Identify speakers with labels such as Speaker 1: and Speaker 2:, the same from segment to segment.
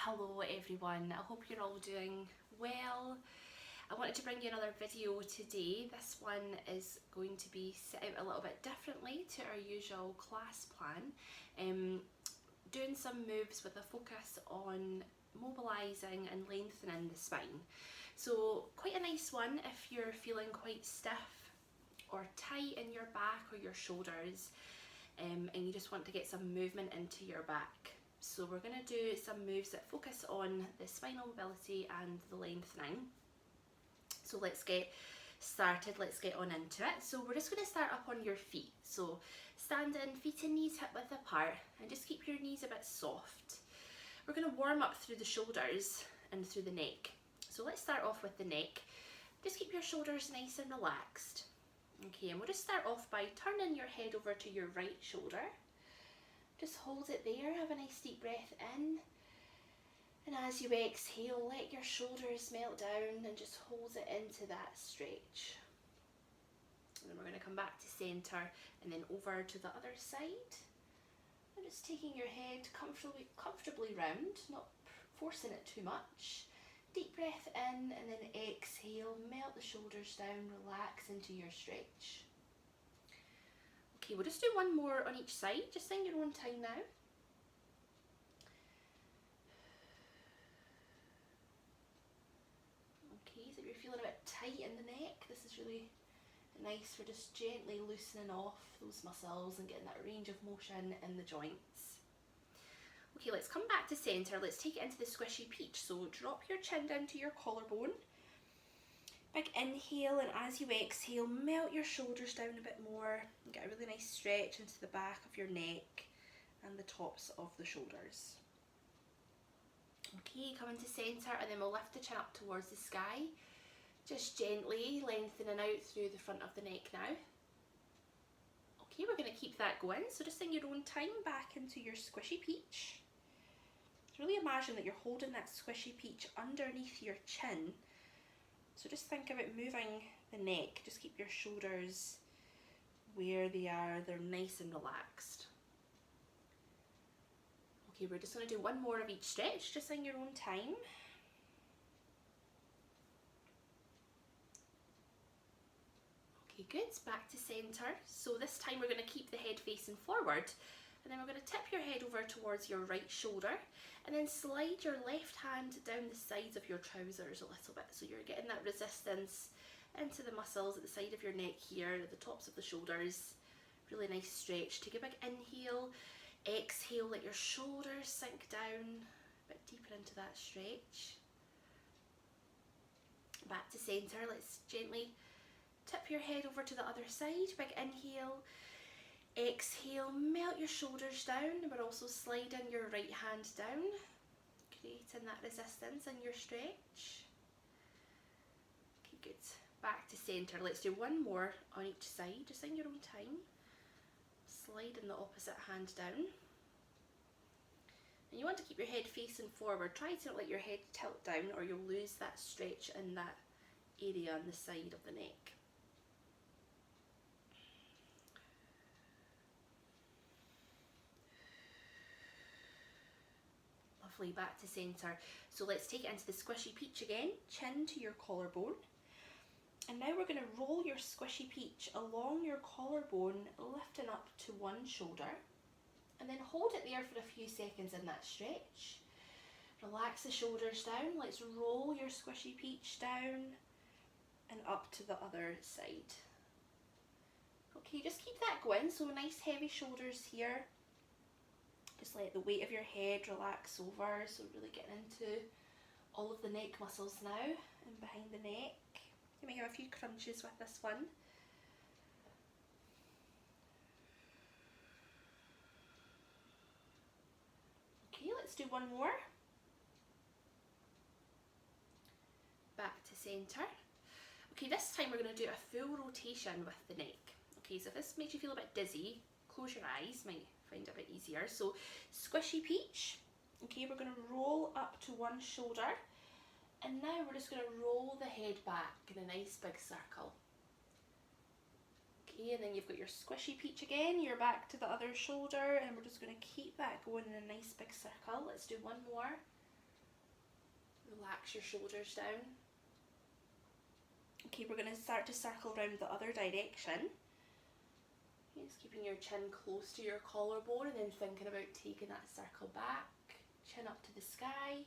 Speaker 1: Hello everyone, I hope you're all doing well. I wanted to bring you another video today. This one is going to be set out a little bit differently to our usual class plan. Doing some moves with a focus on mobilising and lengthening the spine. So quite a nice one if you're feeling quite stiff or tight in your back or your shoulders, and you just want to get some movement into your back. So we're going to do some moves that focus on the spinal mobility and the lengthening. So let's get started, let's get on into it. So we're just going to start up on your feet. So standing, feet and knees hip width apart, and just keep your knees a bit soft. We're going to warm up through the shoulders and through the neck. So let's start off with the neck. Just keep your shoulders nice and relaxed. Okay, and we'll just start off by turning your head over to your right shoulder. Just hold it there, have a nice deep breath in, and as you exhale, let your shoulders melt down and just hold it into that stretch. And then we're going to come back to centre and then over to the other side. And just taking your head comfortably round, not forcing it too much. Deep breath in and then exhale, melt the shoulders down, relax into your stretch. Okay, we'll just do one more on each side, just in your own time now. Okay, so if you're feeling a bit tight in the neck, this is really nice for just gently loosening off those muscles and getting that range of motion in the joints. Okay, let's come back to centre. Let's take it into the squishy peach. So drop your chin down to your collarbone. Big inhale, and as you exhale, melt your shoulders down a bit more and get a really nice stretch into the back of your neck and the tops of the shoulders. Okay, come into centre and then we'll lift the chin up towards the sky. Just gently lengthening out through the front of the neck now. Okay, we're going to keep that going, so just in your own time back into your squishy peach. Really imagine that you're holding that squishy peach underneath your chin. So just think about moving the neck, just keep your shoulders where they are, they're nice and relaxed. Okay, we're just going to do one more of each stretch, just in your own time. Okay, good, back to centre. So this time we're going to keep the head facing forward, and then we're going to tip your head over towards your right shoulder, and then slide your left hand down the sides of your trousers a little bit, so you're getting that resistance into the muscles at the side of your neck here, at the tops of the shoulders. Really nice stretch. Take a big inhale, exhale, let your shoulders sink down a bit deeper into that stretch. Back to centre, let's gently tip your head over to the other side. Big inhale, exhale, melt your shoulders down, and we're also sliding your right hand down, creating that resistance in your stretch. Okay, good. Back to centre. Let's do one more on each side, just in your own time. Sliding the opposite hand down. And you want to keep your head facing forward. Try to not let your head tilt down or you'll lose that stretch in that area on the side of the neck. Lovely, back to centre. So let's take it into the squishy peach again, chin to your collarbone. And now we're going to roll your squishy peach along your collarbone, lifting up to one shoulder. And then hold it there for a few seconds in that stretch. Relax the shoulders down. Let's roll your squishy peach down and up to the other side. Okay, just keep that going. So nice heavy shoulders here. Just let the weight of your head relax over, so really getting into all of the neck muscles now and behind the neck. You may have a few crunches with this one. Okay, let's do one more. Back to centre. Okay, this time we're going to do a full rotation with the neck. Okay, so if this makes you feel a bit dizzy, close your eyes, might find it a bit easier. So squishy peach. Okay, we're going to roll up to one shoulder, and now we're just going to roll the head back in a nice big circle. Okay, and then you've got your squishy peach again, you're back to the other shoulder, and we're just going to keep that going in a nice big circle. Let's do one more. Relax your shoulders down. Okay, we're going to start to circle around the other direction. Just keeping your chin close to your collarbone and then thinking about taking that circle back, chin up to the sky.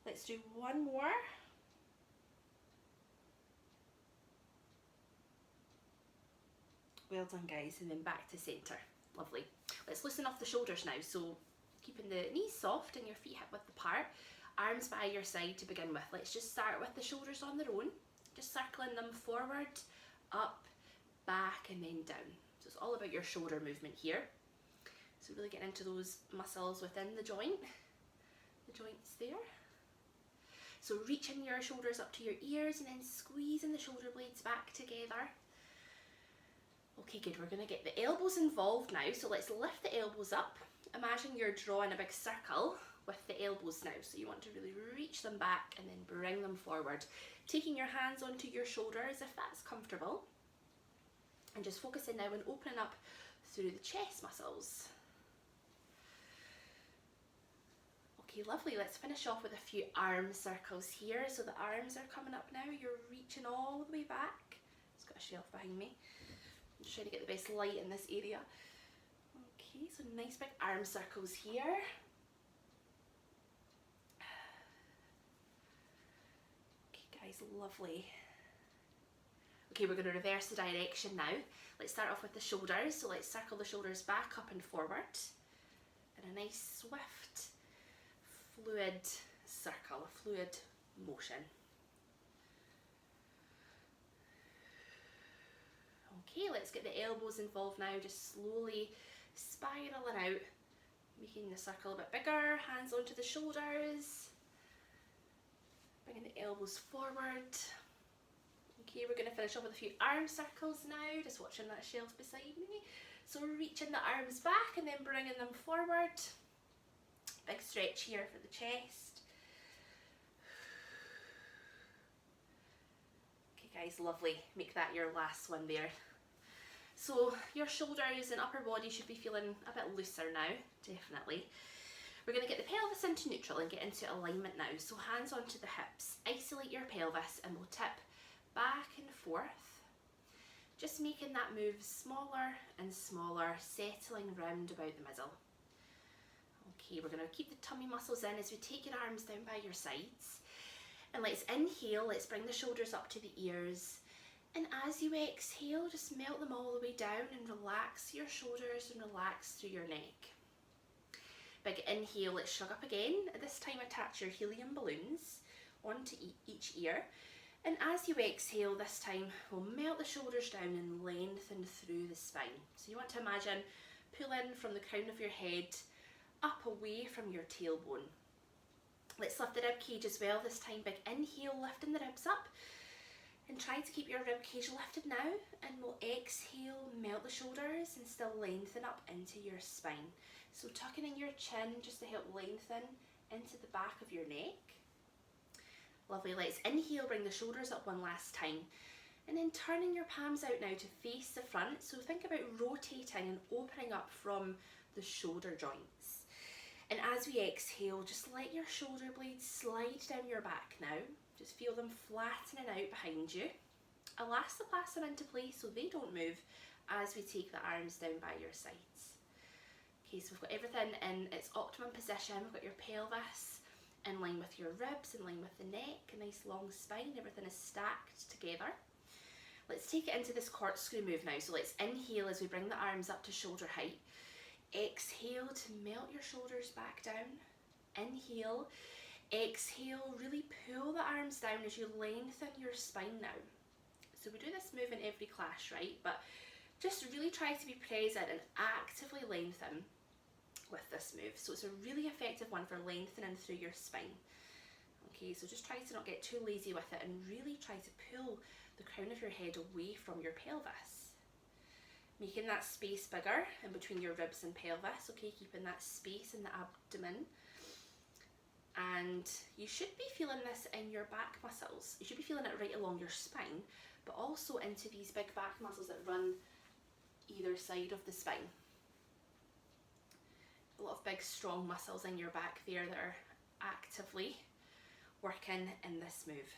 Speaker 1: Let's do one more. Well done, guys, and then back to centre. Lovely. Let's loosen off the shoulders now. So keeping the knees soft and your feet hip width apart, arms by your side to begin with. Let's just start with the shoulders on their own, just circling them forward, up, back, and then down. So it's all about your shoulder movement here. So really getting into those muscles within the joints there. So reaching your shoulders up to your ears and then squeezing the shoulder blades back together. Okay, good. We're going to get the elbows involved now. So let's lift the elbows up. Imagine you're drawing a big circle with the elbows now. So you want to really reach them back and then bring them forward. Taking your hands onto your shoulders if that's comfortable. And just focusing now on opening up through the chest muscles. Okay, lovely. Let's finish off with a few arm circles here. So the arms are coming up now. You're reaching all the way back. It's got a shelf behind me. I'm just trying to get the best light in this area. Okay, so nice big arm circles here. Okay, guys, lovely. Okay, we're going to reverse the direction now. Let's start off with the shoulders. So let's circle the shoulders back, up and forward. In a nice, swift, fluid circle, a fluid motion. Okay, let's get the elbows involved now, just slowly spiraling out, making the circle a bit bigger, hands onto the shoulders, bringing the elbows forward. Okay, we're going to finish off with a few arm circles now, just watching that shelf beside me. So reaching the arms back and then bringing them forward. Big stretch here for the chest. Okay guys, lovely. Make that your last one there. So your shoulders and upper body should be feeling a bit looser now, definitely. We're going to get the pelvis into neutral and get into alignment now. So hands onto the hips, isolate your pelvis and we'll tip back and forth. Just making that move smaller and smaller, settling round about the middle. Okay, we're going to keep the tummy muscles in as we take your arms down by your sides. And let's inhale, let's bring the shoulders up to the ears. And as you exhale, just melt them all the way down and relax your shoulders and relax through your neck. Big inhale, let's shrug up again. At this time, attach your helium balloons onto each ear. And as you exhale this time, we'll melt the shoulders down and lengthen through the spine. So you want to imagine pulling from the crown of your head up away from your tailbone. Let's lift the rib cage as well. This time, big inhale, lifting the ribs up. And try to keep your rib cage lifted now, and we'll exhale, melt the shoulders and still lengthen up into your spine. So tucking in your chin just to help lengthen into the back of your neck. Lovely, let's inhale, bring the shoulders up one last time. And then turning your palms out now to face the front. So think about rotating and opening up from the shoulder joints. And as we exhale, just let your shoulder blades slide down your back now. Just feel them flattening out behind you. Elastoplast them into place so they don't move as we take the arms down by your sides. Okay, so we've got everything in its optimum position. We've got your pelvis in line with your ribs, in line with the neck, a nice long spine, everything is stacked together. Let's take it into this corkscrew move now. So let's inhale as we bring the arms up to shoulder height. Exhale to melt your shoulders back down. Inhale. Exhale, really pull the arms down as you lengthen your spine now. So we do this move in every class, right? But just really try to be present and actively lengthen with this move. So it's a really effective one for lengthening through your spine. Okay, so just try to not get too lazy with it and really try to pull the crown of your head away from your pelvis. Making that space bigger in between your ribs and pelvis, okay, keeping that space in the abdomen. And you should be feeling this in your back muscles. You should be feeling it right along your spine, but also into these big back muscles that run either side of the spine. A lot of big strong muscles in your back there that are actively working in this move.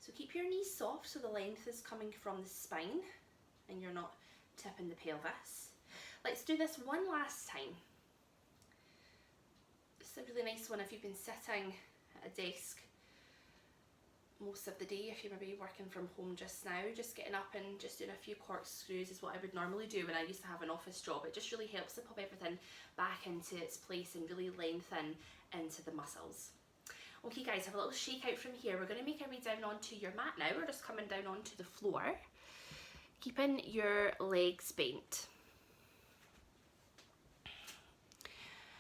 Speaker 1: So keep your knees soft so the length is coming from the spine and you're not tipping the pelvis. Let's do this one last time. It's a really nice one if you've been sitting at a desk most of the day, if you're maybe working from home just now. Just getting up and just doing a few corkscrews is what I would normally do when I used to have an office job. It just really helps to pop everything back into its place and really lengthen into the muscles. Okay guys, have a little shake out from here. We're going to make our way down onto your mat now. We're just coming down onto the floor, keeping your legs bent.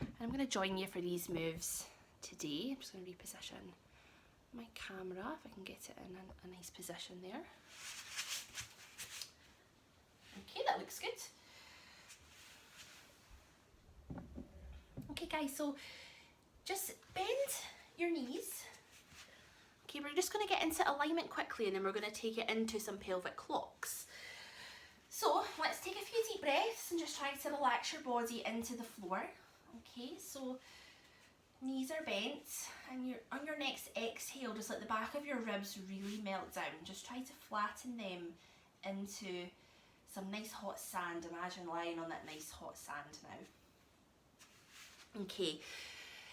Speaker 1: And I'm going to join you for these moves today. I'm just going to reposition my camera if I can get it in a nice position there. Okay, that looks good. Okay guys, so just bend your knees. Okay, we're just going to get into alignment quickly and then we're going to take it into some pelvic clocks. So let's take a few deep breaths and just try to relax your body into the floor. Okay, so knees are bent, and on your next exhale, just let the back of your ribs really melt down. Just try to flatten them into some nice hot sand. Imagine lying on that nice hot sand now. Okay,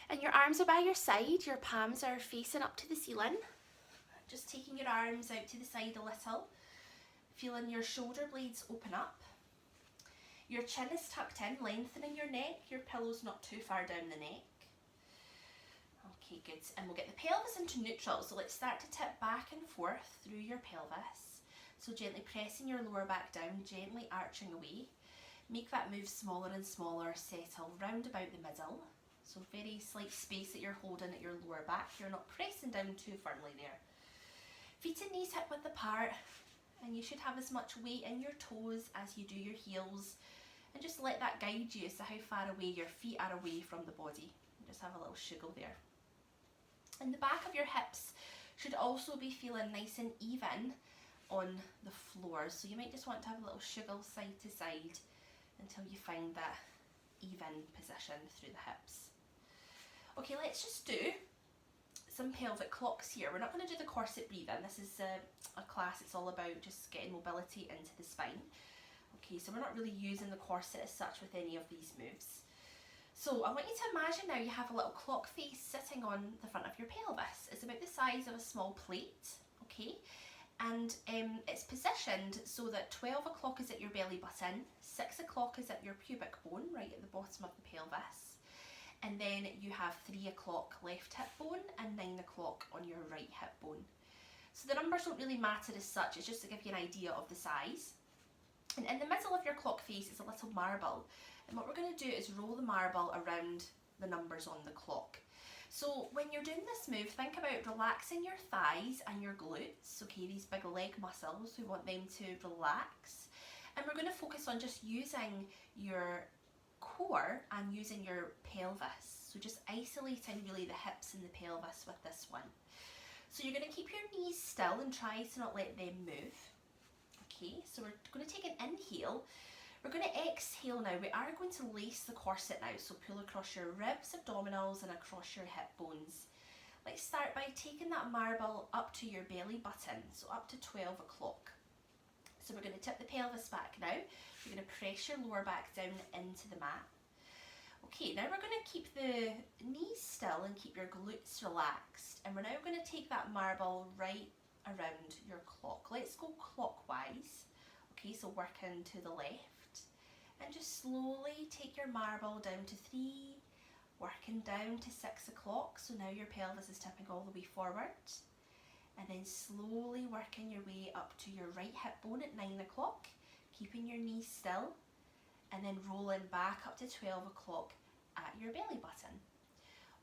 Speaker 1: and your arms are by your side, your palms are facing up to the ceiling. Just taking your arms out to the side a little, feeling your shoulder blades open up. Your chin is tucked in, lengthening your neck, your pillow's not too far down the neck. Okay, good. And we'll get the pelvis into neutral. So let's start to tip back and forth through your pelvis. So gently pressing your lower back down, gently arching away. Make that move smaller and smaller, settle round about the middle. So very slight space that you're holding at your lower back. You're not pressing down too firmly there. Feet and knees hip width apart, and you should have as much weight in your toes as you do your heels. And just let that guide you as to how far away your feet are away from the body. Just have a little shiggle there. And the back of your hips should also be feeling nice and even on the floor. So you might just want to have a little shiggle side to side until you find that even position through the hips. Okay, let's just do some pelvic clocks here. We're not going to do the corset breathing. This is a class it's all about just getting mobility into the spine. Okay, so we're not really using the corset as such with any of these moves. So I want you to imagine now you have a little clock face sitting on the front of your pelvis. It's about the size of a small plate, okay? And it's positioned so that 12 o'clock is at your belly button, 6 o'clock is at your pubic bone, right at the bottom of the pelvis. And then you have 3 o'clock left hip bone and 9 o'clock on your right hip bone. So the numbers don't really matter as such, it's just to give you an idea of the size. And in the middle of your clock face is a little marble. And what we're going to do is roll the marble around the numbers on the clock. So when you're doing this move, think about relaxing your thighs and your glutes, okay, these big leg muscles, we want them to relax. And we're going to focus on just using your core and using your pelvis. So just isolating really the hips and the pelvis with this one. So you're going to keep your knees still and try to not let them move. Okay, so we're going to take an inhale. We're going to exhale now. We are going to lace the corset now, so pull across your ribs, abdominals and across your hip bones. Let's start by taking that marble up to your belly button, so up to 12 o'clock. So we're going to tip the pelvis back now. You're going to press your lower back down into the mat. Okay, now we're going to keep the knees still and keep your glutes relaxed. And we're now going to take that marble right around your clock. Let's go clockwise. Okay, so working to the left. And just slowly take your marble down to 3, working down to 6 o'clock. So now your pelvis is tipping all the way forward. And then slowly working your way up to your right hip bone at 9 o'clock, keeping your knees still. And then rolling back up to 12 o'clock at your belly button.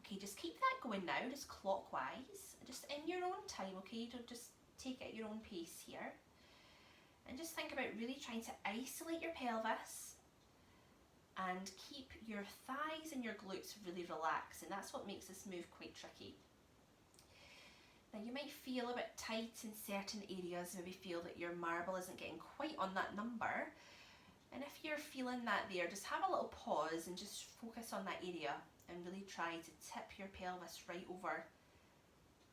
Speaker 1: Okay, just keep that going now, just clockwise, just in your own time, okay? Don't just take it at your own pace here. And just think about really trying to isolate your pelvis and keep your thighs and your glutes really relaxed, and that's what makes this move quite tricky. Now you might feel a bit tight in certain areas, maybe feel that your marble isn't getting quite on that number, and if you're feeling that there, just have a little pause and just focus on that area and really try to tip your pelvis right over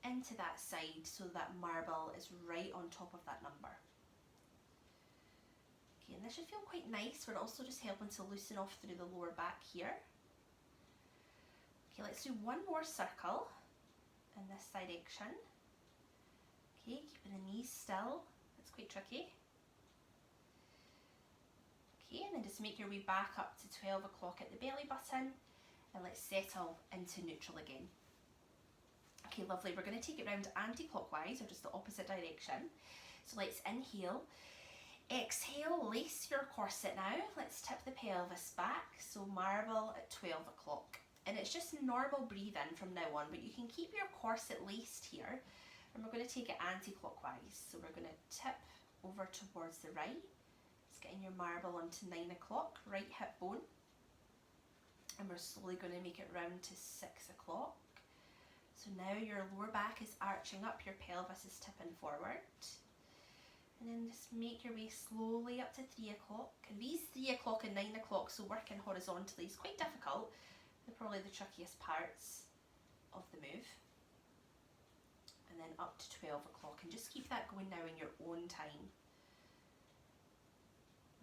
Speaker 1: into that side so that marble is right on top of that number. Okay, and this should feel quite nice. We're also just helping to loosen off through the lower back here. Okay, let's do one more circle in this direction. Okay, keeping the knees still. That's quite tricky. Okay, and then just make your way back up to 12 o'clock at the belly button, and let's settle into neutral again. Okay, lovely. We're going to take it round anti-clockwise, or just the opposite direction. So let's inhale. Exhale, lace your corset now. Let's tip the pelvis back. So marble at 12 o'clock. And it's just normal breathing from now on, but you can keep your corset laced here. And we're going to take it anti-clockwise. So we're going to tip over towards the right. Just getting your marble onto 9 o'clock, right hip bone. And we're slowly going to make it round to 6 o'clock. So now your lower back is arching up, your pelvis is tipping forward. And then just make your way slowly up to 3 o'clock. And these 3 o'clock and 9 o'clock, so working horizontally, is quite difficult. They're probably the trickiest parts of the move. And then up to 12 o'clock. And just keep that going now in your own time.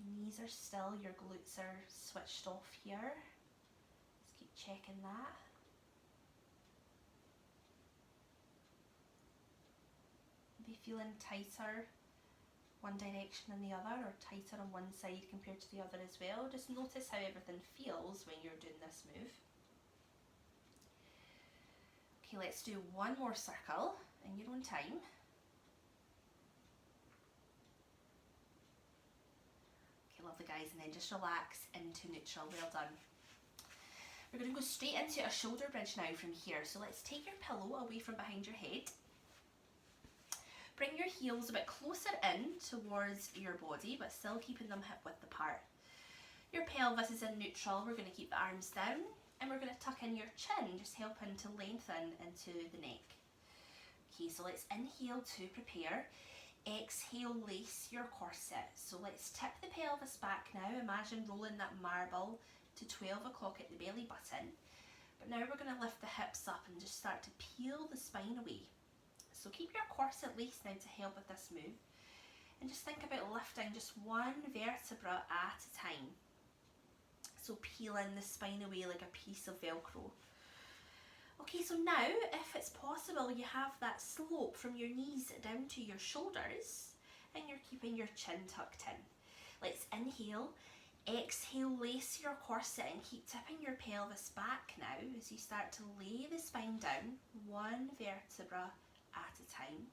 Speaker 1: Knees are still, your glutes are switched off here. Just keep checking that. Be feeling tighter one direction than the other, or tighter on one side compared to the other as well. Just notice how everything feels when you're doing this move. Okay, let's do one more circle in your own time. Okay, lovely guys, and then just relax into neutral. Well done. We're going to go straight into a shoulder bridge now from here. So let's take your pillow away from behind your head. Bring your heels a bit closer in towards your body, but still keeping them hip width apart. Your pelvis is in neutral. We're going to keep the arms down, and we're going to tuck in your chin, just helping to lengthen into the neck. Okay, so let's inhale to prepare. Exhale, lace your corset. So let's tip the pelvis back now. Imagine rolling that marble to 12 o'clock at the belly button. But now we're going to lift the hips up and just start to peel the spine away. So keep your corset laced now to help with this move. And just think about lifting just one vertebra at a time. So peeling the spine away like a piece of Velcro. Okay, so now if it's possible, you have that slope from your knees down to your shoulders, and you're keeping your chin tucked in. Let's inhale. Exhale, lace your corset and keep tipping your pelvis back now as you start to lay the spine down, one vertebra at a time.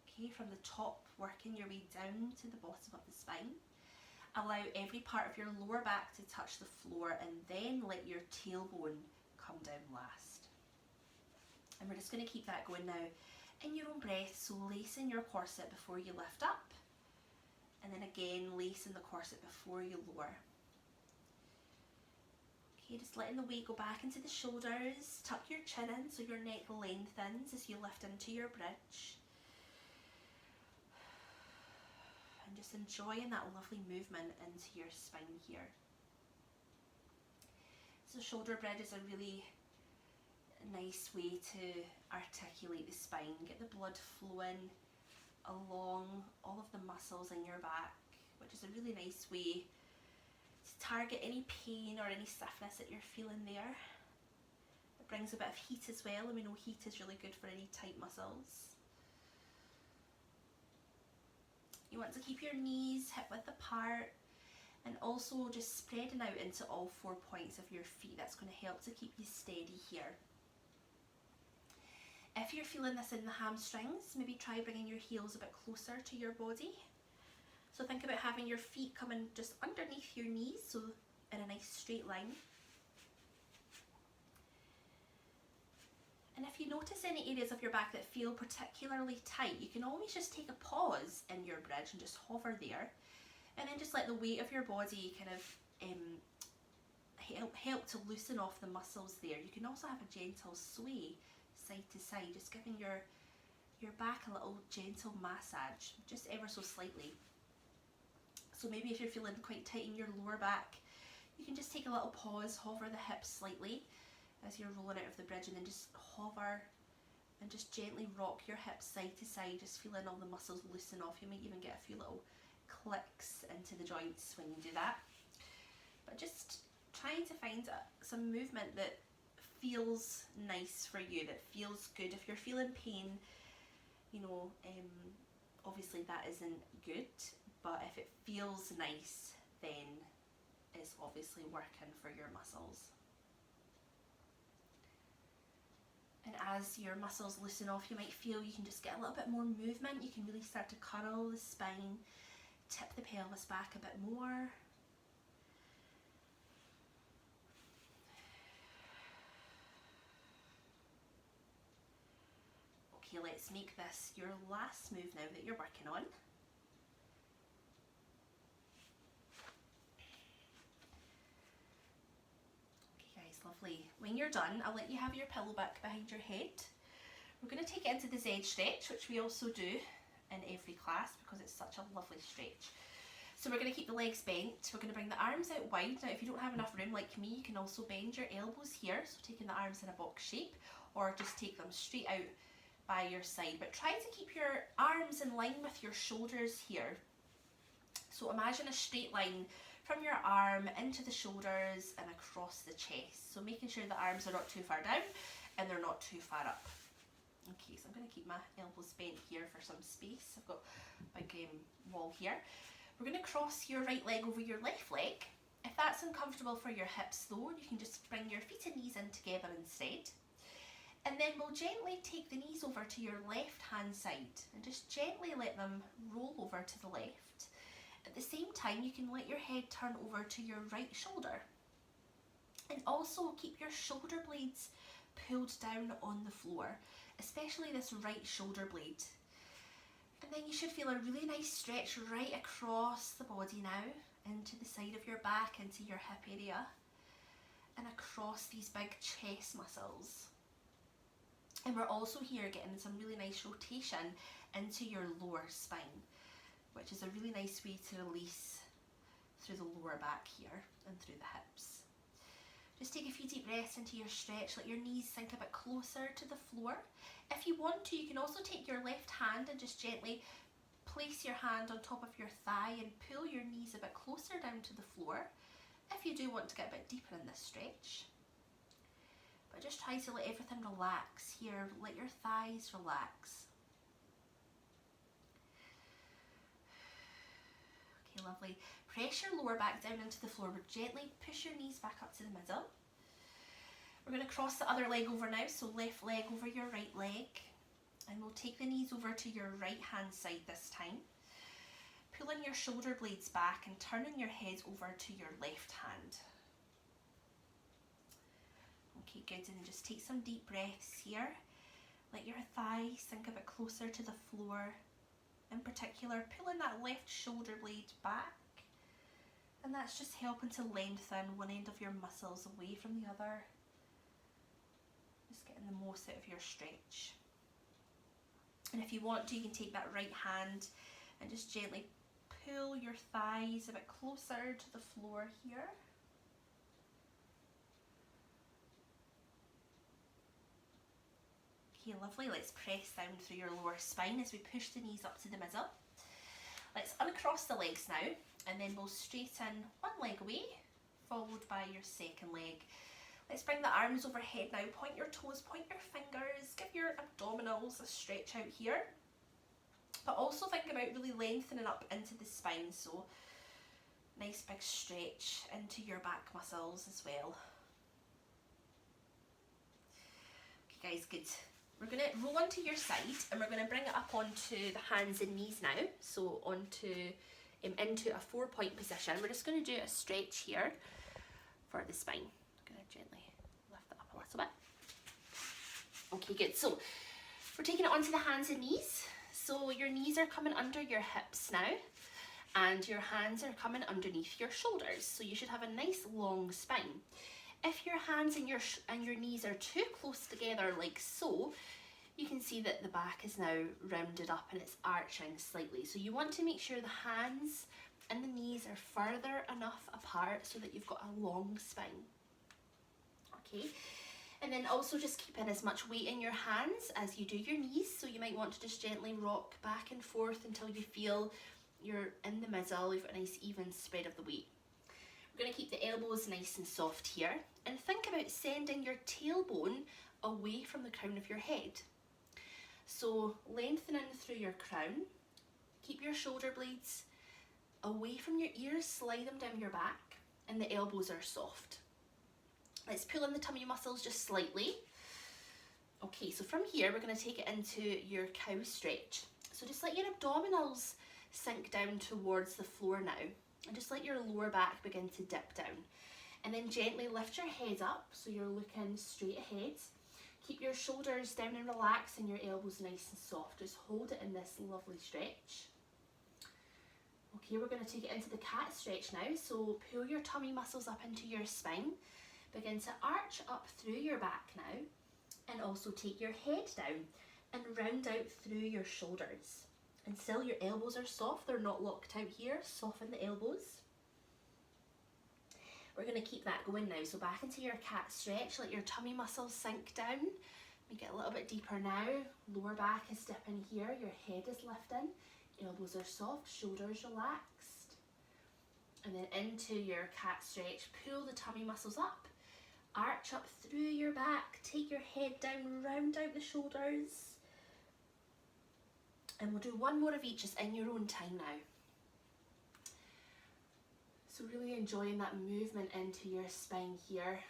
Speaker 1: Okay, from the top, working your way down to the bottom of the spine. Allow every part of your lower back to touch the floor, and then let your tailbone come down last. And we're just going to keep that going now in your own breath, so lacing your corset before you lift up, and then again lacing the corset before you lower. Okay, just letting the weight go back into the shoulders. Tuck your chin in so your neck lengthens as you lift into your bridge. And just enjoying that lovely movement into your spine here. So shoulder bridge is a really nice way to articulate the spine, get the blood flowing along all of the muscles in your back, which is a really nice way to target any pain or any stiffness that you're feeling there. It brings a bit of heat as well, and we know heat is really good for any tight muscles. You want to keep your knees hip width apart, and also just spreading out into all 4 points of your feet. That's going to help to keep you steady here. If you're feeling this in the hamstrings, maybe try bringing your heels a bit closer to your body. So think about having your feet coming just underneath your knees, so in a nice straight line. And if you notice any areas of your back that feel particularly tight, you can always just take a pause in your bridge and just hover there. And then just let the weight of your body kind of help to loosen off the muscles there. You can also have a gentle sway side to side, just giving your back a little gentle massage, just ever so slightly. So maybe if you're feeling quite tight in your lower back, you can just take a little pause, hover the hips slightly as you're rolling out of the bridge, and then just hover and just gently rock your hips side to side, just feeling all the muscles loosen off. You might even get a few little clicks into the joints when you do that. But just trying to find some movement that feels nice for you, that feels good. If you're feeling pain, you know, obviously that isn't good, but if it feels nice, then it's obviously working for your muscles. And as your muscles loosen off, you might feel you can just get a little bit more movement. You can really start to curl the spine, tip the pelvis back a bit more. Okay, let's make this your last move now that you're working on. Lovely. When you're done, I'll let you have your pillow back behind your head. We're going to take it into the Z stretch, which we also do in every class because it's such a lovely stretch. So we're going to keep the legs bent. We're going to bring the arms out wide. Now, if you don't have enough room like me, you can also bend your elbows here, so taking the arms in a box shape, or just take them straight out by your side. But try to keep your arms in line with your shoulders here. So imagine a straight line from your arm into the shoulders and across the chest. So making sure the arms are not too far down and they're not too far up. Okay, so I'm going to keep my elbows bent here for some space. I've got a big wall here. We're going to cross your right leg over your left leg. If that's uncomfortable for your hips though, you can just bring your feet and knees in together instead. And then we'll gently take the knees over to your left hand side and just gently let them roll over to the left. At the same time, you can let your head turn over to your right shoulder. And also keep your shoulder blades pulled down on the floor, especially this right shoulder blade. And then you should feel a really nice stretch right across the body now, into the side of your back, into your hip area, and across these big chest muscles. And we're also here getting some really nice rotation into your lower spine, which is a really nice way to release through the lower back here and through the hips. Just take a few deep breaths into your stretch. Let your knees sink a bit closer to the floor. If you want to, you can also take your left hand and just gently place your hand on top of your thigh and pull your knees a bit closer down to the floor if you do want to get a bit deeper in this stretch. But just try to let everything relax here. Let your thighs relax. Okay, lovely. Press your lower back down into the floor, but gently push your knees back up to the middle. We're going to cross the other leg over now, so left leg over your right leg. And we'll take the knees over to your right hand side this time. Pulling your shoulder blades back and turning your head over to your left hand. Okay, good, and then just take some deep breaths here. Let your thighs sink a bit closer to the floor. In particular, pulling that left shoulder blade back. And that's just helping to lengthen one end of your muscles away from the other. Just getting the most out of your stretch. And if you want to, you can take that right hand and just gently pull your thighs a bit closer to the floor here. Okay, lovely. Let's press down through your lower spine as we push the knees up to the middle. Let's uncross the legs now, and then we'll straighten one leg away, followed by your second leg. Let's bring the arms overhead now. Point your toes, point your fingers, give your abdominals a stretch out here. But also think about really lengthening up into the spine, so nice big stretch into your back muscles as well. Okay guys, good. We're going to roll onto your side and we're going to bring it up onto the hands and knees now. So into a 4-point position. We're just going to do a stretch here for the spine. I'm going to gently lift it up a little bit. Okay, good. So we're taking it onto the hands and knees. So your knees are coming under your hips now and your hands are coming underneath your shoulders. So you should have a nice long spine. If your hands and your knees are too close together like so, you can see that the back is now rounded up and it's arching slightly. So you want to make sure the hands and the knees are further enough apart so that you've got a long spine. Okay, And then also just keep in as much weight in your hands as you do your knees. So you might want to just gently rock back and forth until you feel you're in the middle, you've got a nice even spread of the weight. We're going to keep the elbows nice and soft here, and think about sending your tailbone away from the crown of your head. So lengthening through your crown, keep your shoulder blades away from your ears, slide them down your back, and the elbows are soft. Let's pull in the tummy muscles just slightly. Okay, so from here we're going to take it into your cow stretch. So just let your abdominals sink down towards the floor now, and just let your lower back begin to dip down. And then gently lift your head up so you're looking straight ahead. Keep your shoulders down and relax, and your elbows nice and soft. Just hold it in this lovely stretch. Okay, we're going to take it into the cat stretch now. So pull your tummy muscles up into your spine. Begin to arch up through your back now, and also take your head down and round out through your shoulders. And still your elbows are soft, they're not locked out here. Soften the elbows. We're going to keep that going now. So back into your cat stretch, let your tummy muscles sink down. We get a little bit deeper now. Lower back is dipping here, your head is lifting, elbows are soft, shoulders relaxed. And then into your cat stretch, pull the tummy muscles up. Arch up through your back, take your head down, round out the shoulders. And we'll do one more of each just in your own time now. So really enjoying that movement into your spine here.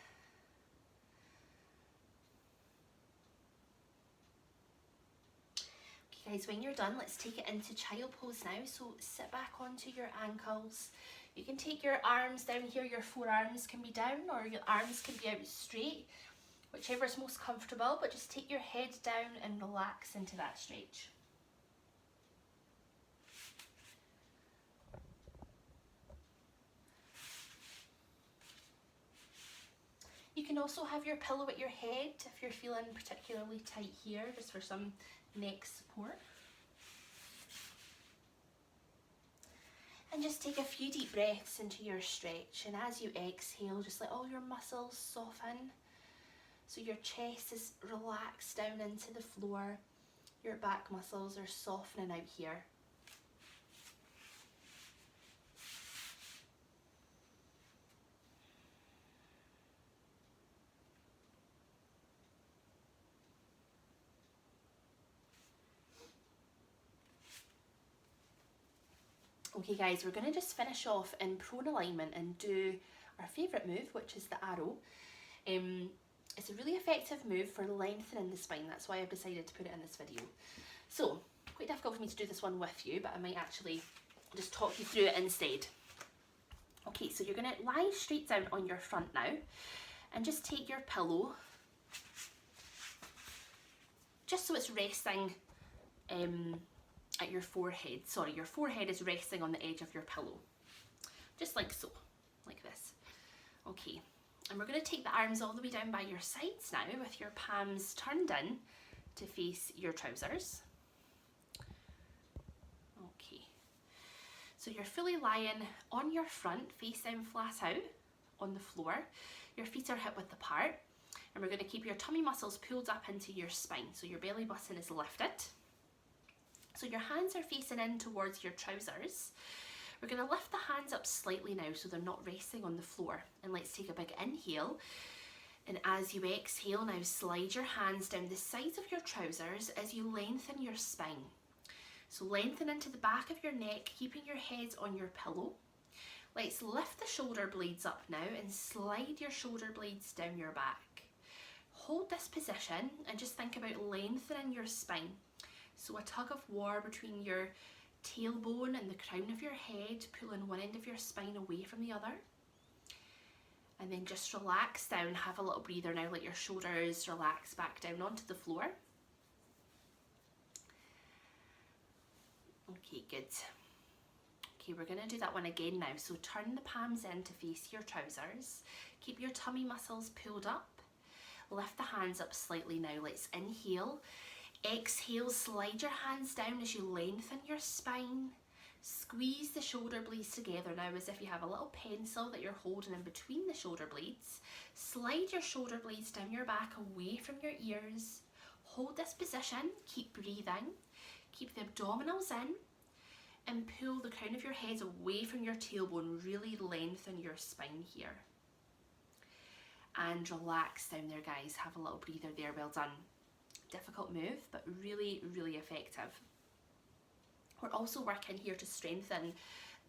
Speaker 1: Okay guys, when you're done, let's take it into child pose now. So sit back onto your ankles. You can take your arms down here, your forearms can be down, or your arms can be out straight, whichever is most comfortable, but just take your head down and relax into that stretch. You can also have your pillow at your head if you're feeling particularly tight here, just for some neck support. And just take a few deep breaths into your stretch, and as you exhale, just let all your muscles soften. So your chest is relaxed down into the floor, your back muscles are softening out here. Okay guys, we're going to just finish off in prone alignment and do our favourite move, which is the arrow. It's a really effective move for lengthening the spine, that's why I've decided to put it in this video. So, quite difficult for me to do this one with you, but I might actually just talk you through it instead. Okay, so you're going to lie straight down on your front now, and just take your pillow, just so it's resting at your forehead. Sorry, your forehead is resting on the edge of your pillow. Just like so, like this. Okay, and we're going to take the arms all the way down by your sides now, with your palms turned in to face your trousers. Okay, so you're fully lying on your front, face down flat out on the floor. Your feet are hip width apart, and we're going to keep your tummy muscles pulled up into your spine, so your belly button is lifted. So your hands are facing in towards your trousers. We're going to lift the hands up slightly now so they're not resting on the floor. And let's take a big inhale. And as you exhale now, slide your hands down the sides of your trousers as you lengthen your spine. So lengthen into the back of your neck, keeping your head on your pillow. Let's lift the shoulder blades up now and slide your shoulder blades down your back. Hold this position and just think about lengthening your spine. So a tug of war between your tailbone and the crown of your head, pulling one end of your spine away from the other. And then just relax down, have a little breather now, let your shoulders relax back down onto the floor. Okay, good. Okay, we're going to do that one again now. So turn the palms in to face your trousers. Keep your tummy muscles pulled up. Lift the hands up slightly now. Let's inhale. Exhale, slide your hands down as you lengthen your spine. Squeeze the shoulder blades together now as if you have a little pencil that you're holding in between the shoulder blades. Slide your shoulder blades down your back away from your ears. Hold this position, keep breathing, keep the abdominals in, and pull the crown of your head away from your tailbone. Really lengthen your spine here. And relax down there, guys. Have a little breather there. Well done. Difficult move, but really, really effective. We're also working here to strengthen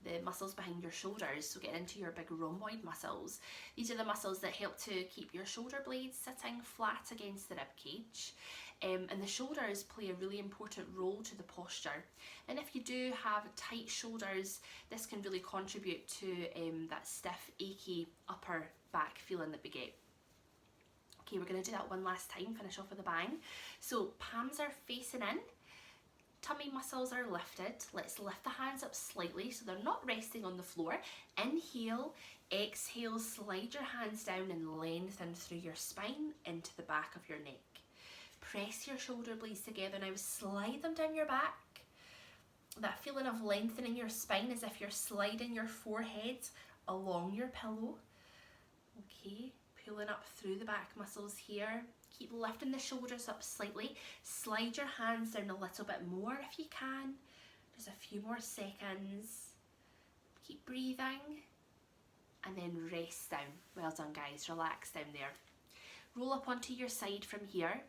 Speaker 1: the muscles behind your shoulders, so get into your big rhomboid muscles. These are the muscles that help to keep your shoulder blades sitting flat against the rib cage. And the shoulders play a really important role to the posture. And if you do have tight shoulders, this can really contribute to that stiff, achy upper back feeling that we get. Okay, we're going to do that one last time, finish off with a bang. So palms are facing in, tummy muscles are lifted. Let's lift the hands up slightly so they're not resting on the floor. Inhale, exhale, slide your hands down and lengthen through your spine into the back of your neck. Press your shoulder blades together now, slide them down your back. That feeling of lengthening your spine as if you're sliding your forehead along your pillow. Okay, pulling up through the back muscles here. Keep lifting the shoulders up slightly. Slide your hands down a little bit more if you can. Just a few more seconds. Keep breathing. And then rest down. Well done, guys. Relax down there. Roll up onto your side from here.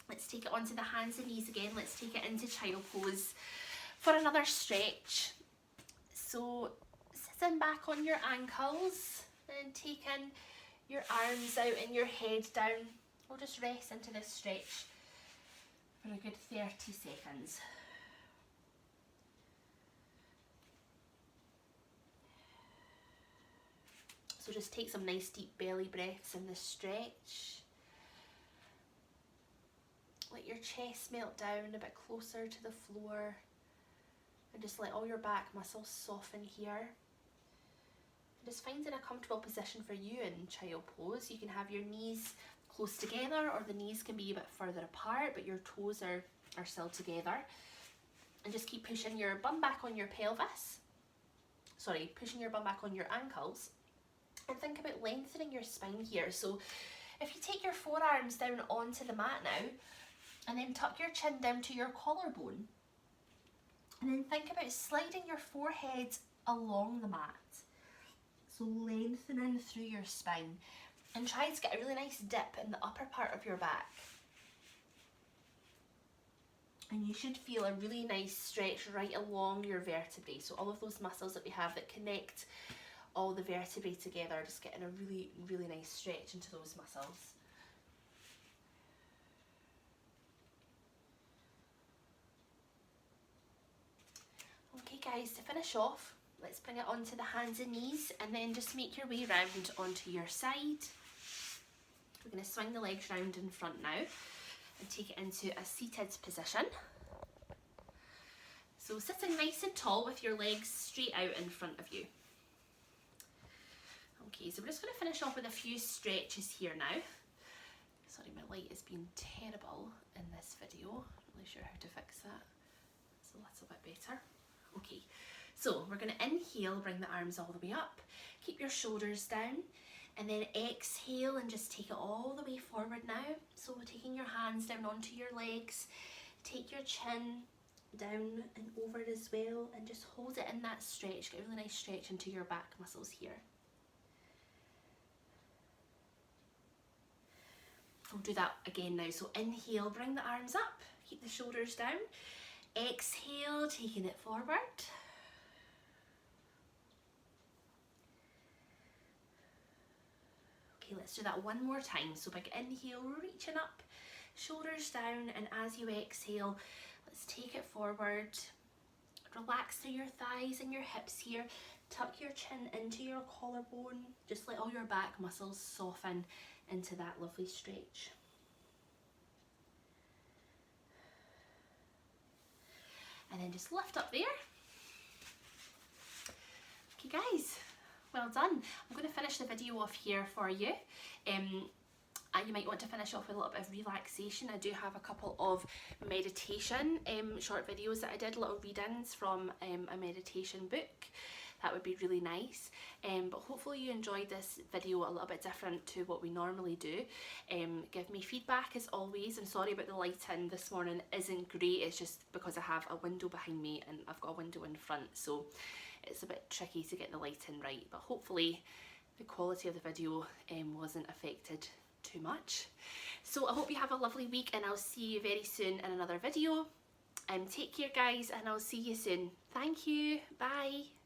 Speaker 1: Let's take it onto the hands and knees again. Let's take it into child pose for another stretch. So sitting back on your ankles and taking your arms out and your head down. We'll just rest into this stretch for a good 30 seconds. So just take some nice deep belly breaths in this stretch. Let your chest melt down a bit closer to the floor and just let all your back muscles soften here. Just finding a comfortable position for you in child pose. You can have your knees close together or the knees can be a bit further apart, but your toes are still together. And just keep pushing your bum back on your pelvis. Sorry, pushing your bum back on your ankles. And think about lengthening your spine here. So if you take your forearms down onto the mat now, and then tuck your chin down to your collarbone, and then think about sliding your forehead along the mat. So lengthening through your spine, and try to get a really nice dip in the upper part of your back. And you should feel a really nice stretch right along your vertebrae. So all of those muscles that we have that connect all the vertebrae together, just getting a really, really nice stretch into those muscles. Okay guys, to finish off, let's bring it onto the hands and knees and then just make your way round onto your side. We're going to swing the legs round in front now and take it into a seated position. So sitting nice and tall with your legs straight out in front of you. Okay, so we're just going to finish off with a few stretches here now. Sorry, my light has been terrible in this video. Not really sure how to fix that. It's a little bit better. Okay, so we're going to inhale, bring the arms all the way up. Keep your shoulders down. And then exhale and just take it all the way forward now. So taking your hands down onto your legs. Take your chin down and over as well. And just hold it in that stretch. Get a really nice stretch into your back muscles here. We'll do that again now. So inhale, bring the arms up. Keep the shoulders down. Exhale, taking it forward. Okay, let's do that one more time. So big inhale, reaching up, shoulders down, and as you exhale, let's take it forward. Relax through your thighs and your hips here. Tuck your chin into your collarbone. Just let all your back muscles soften into that lovely stretch. And then just lift up there. Okay guys, well done. I'm going to finish the video off here for you. You might want to finish off with a little bit of relaxation. I do have a couple of meditation short videos that I did, little read-ins from a meditation book. That would be really nice. But hopefully you enjoyed this video a little bit different to what we normally do. Give me feedback as always. I'm sorry about the lighting this morning isn't great. It's just because I have a window behind me and I've got a window in front, so it's a bit tricky to get the lighting right. But hopefully the quality of the video wasn't affected too much. So I hope you have a lovely week, and I'll see you very soon in another video. Take care guys, and I'll see you soon. Thank you. Bye.